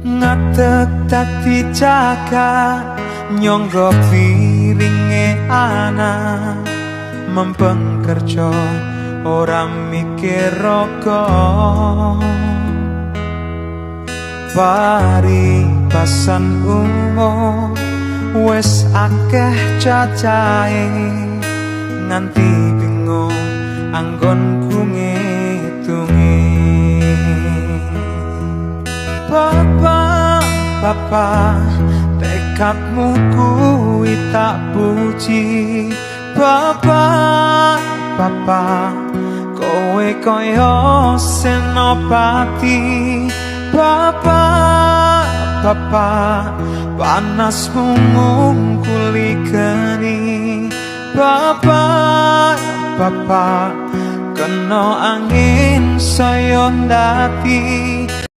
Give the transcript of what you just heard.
ngadeg dadi jaga nyangga piringe ana mempeng kerja ora mikir raga paribasan umum wis akeh cacahe nganti bingung anggonku ngitungi Papa, tekadmu kuwi tak puji Papa, kowe kaya senopati Papa, panasmu ngungkuli geni Papa, kena angin saya ndati